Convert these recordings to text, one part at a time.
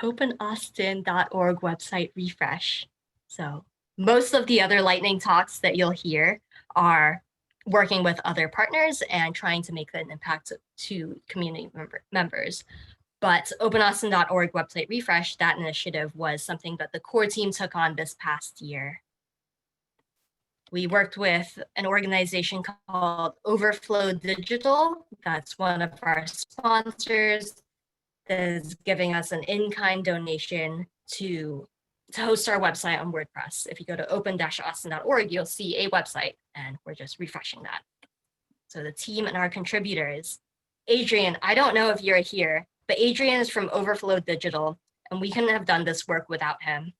openaustin.org website refresh. So most of the other lightning talks that you'll hear are working with other partners and trying to make an impact to community members. But openaustin.org website refresh, that initiative was something that the core team took on this past year. We worked with an organization called Overflow Digital. That's one of our sponsors that is giving us an in-kind donation to host our website on WordPress. If you go to open-austin.org, you'll see a website, and we're just refreshing that. So the team and our contributors, Adrian, I don't know if you're here, but Adrian is from Overflow Digital, and we couldn't have done this work without him.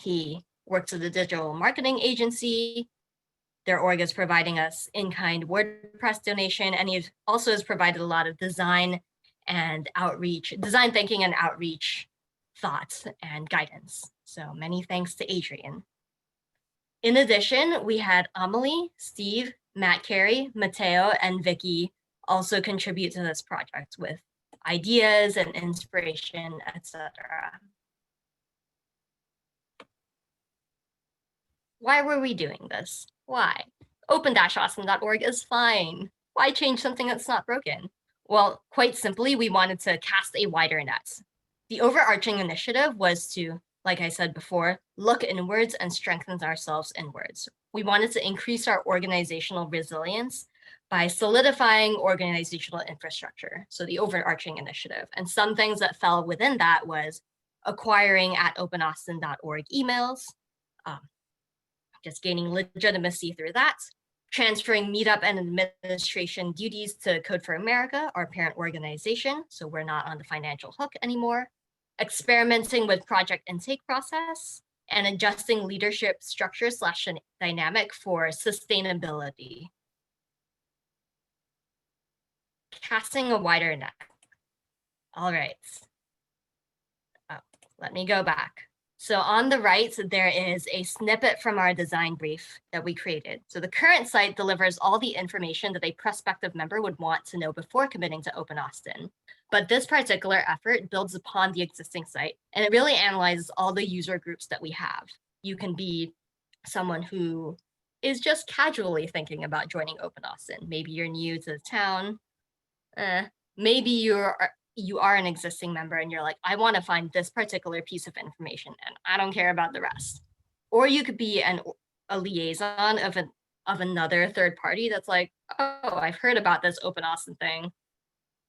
He works at a digital marketing agency. Their org is providing us in-kind WordPress donation, and he also has provided a lot of design and outreach, design thinking and outreach thoughts and guidance. So many thanks to Adrian. In addition, we had Amelie, Steve, Matt Carey, Mateo, and Vicky also contribute to this project with ideas and inspiration, etc. Why were we doing this? Why? Open-austin.org is fine. Why change something that's not broken? Well, quite simply, we wanted to cast a wider net. The overarching initiative was to, like I said before, look inwards and strengthen ourselves inwards. We wanted to increase our organizational resilience by solidifying organizational infrastructure, so the overarching initiative. And some things that fell within that was acquiring @openaustin.org emails, just gaining legitimacy through that, transferring meetup and administration duties to Code for America, our parent organization, so we're not on the financial hook anymore, experimenting with project intake process, and adjusting leadership structure / dynamic for sustainability. Casting a wider net. All right. Let me go back. So on the right, there is a snippet from our design brief that we created. So the current site delivers all the information that a prospective member would want to know before committing to OpenAustin. But this particular effort builds upon the existing site, and it really analyzes all the user groups that we have. You can be someone who is just casually thinking about joining OpenAustin. Maybe you're new to the town. Maybe you are an existing member and you're like, I want to find this particular piece of information and I don't care about the rest. Or you could be a liaison of another third party that's like, oh, I've heard about this OpenAustin thing.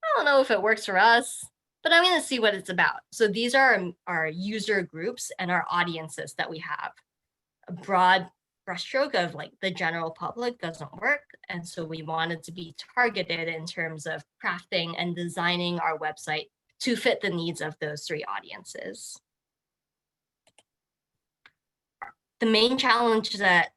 I don't know if it works for us, but I'm going to see what it's about. So these are our user groups and our audiences that we have. A broad brushstroke of like the general public doesn't work. And so we wanted to be targeted in terms of crafting and designing our website to fit the needs of those three audiences. The main challenge that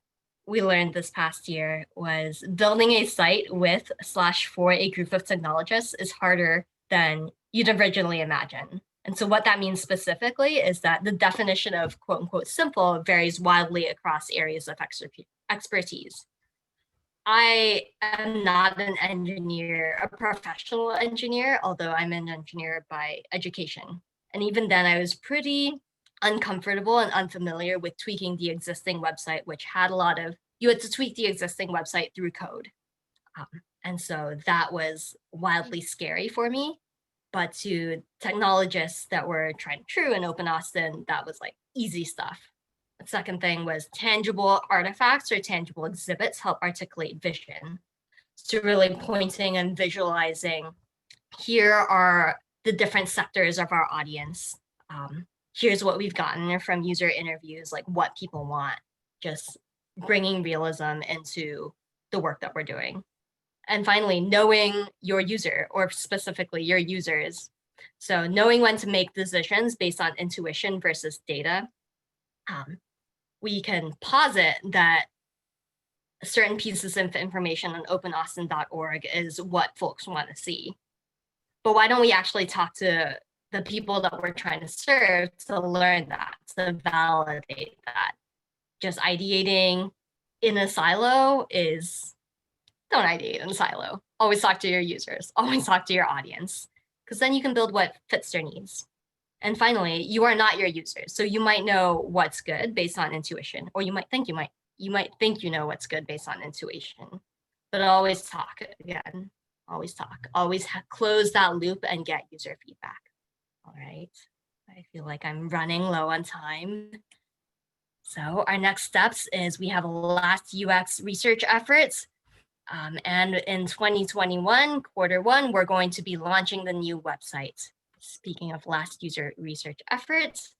we learned this past year was building a site with / for a group of technologists is harder than you'd originally imagine. And so what that means specifically is that the definition of quote unquote simple varies wildly across areas of expertise. I am not an engineer, a professional engineer, although I'm an engineer by education. And even then I was pretty uncomfortable and unfamiliar with tweaking the existing website, which had you had to tweak the existing website through code. And so that was wildly scary for me. But to technologists that were tried and true in OpenAustin, that was like easy stuff. The second thing was tangible artifacts or tangible exhibits help articulate vision. So really pointing and visualizing, here are the different sectors of our audience. Here's what we've gotten from user interviews, like what people want, just bringing realism into the work that we're doing. And finally, knowing your user, or specifically your users. So knowing when to make decisions based on intuition versus data. We can posit that certain pieces of information on openaustin.org is what folks want to see. But why don't we actually talk to the people that we're trying to serve to learn that, to validate that? Just ideating in a silo don't ideate in a silo. Always talk to your users, always talk to your audience, because then you can build what fits their needs. And finally, you are not your users. So you might know what's good based on intuition, or you might think you know what's good based on intuition. But always talk again. Always talk. Always close that loop and get user feedback. All right. I feel like I'm running low on time. So our next steps is we have last UX research efforts. And in 2021, Q1, we're going to be launching the new website. Speaking of last user research efforts,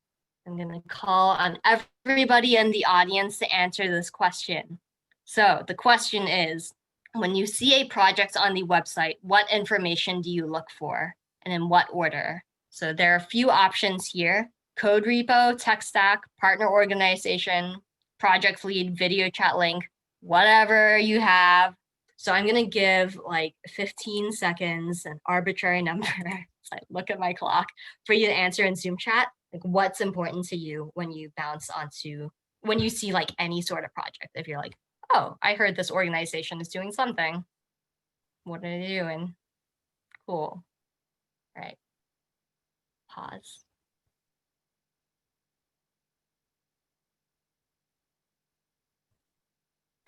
I'm going to call on everybody in the audience to answer this question. So the question is, when you see a project on the website, what information do you look for and in what order? So there are a few options here: code repo, tech stack, partner organization, project lead, video chat link, whatever you have. So I'm going to give like 15 seconds, an arbitrary number. I look at my clock for you to answer in Zoom chat, like what's important to you when you when you see like any sort of project. If you're like, oh, I heard this organization is doing something. What are they doing? Cool. All right. Pause.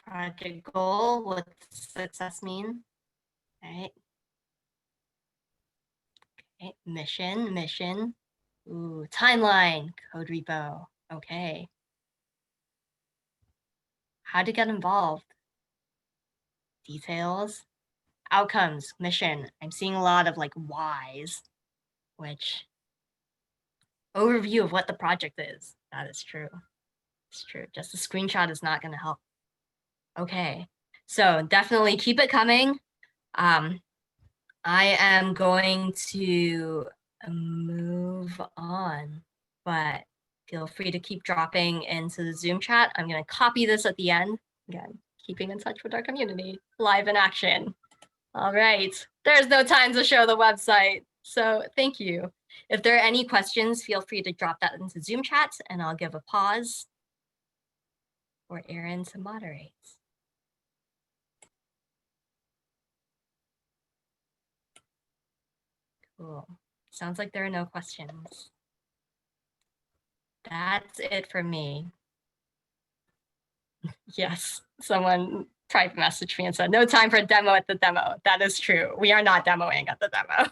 Project goal, what does success mean? All right. Okay. Mission. Ooh, timeline, code repo. Okay. How to get involved. Details. Outcomes, mission. I'm seeing a lot of like whys, which overview of what the project is. That is true. It's true. Just a screenshot is not going to help. Okay. So definitely keep it coming. I am going to move on, but feel free to keep dropping into the Zoom chat. I'm going to copy this at the end. Again, keeping in touch with our community, live in action. All right, there's no time to show the website. So thank you. If there are any questions, feel free to drop that into Zoom chat and I'll give a pause for Aaron to moderate. Cool. Sounds like there are no questions. That's it for me. Yes, someone private messaged me and said, no time for demo at the demo. That is true. We are not demoing at the demo.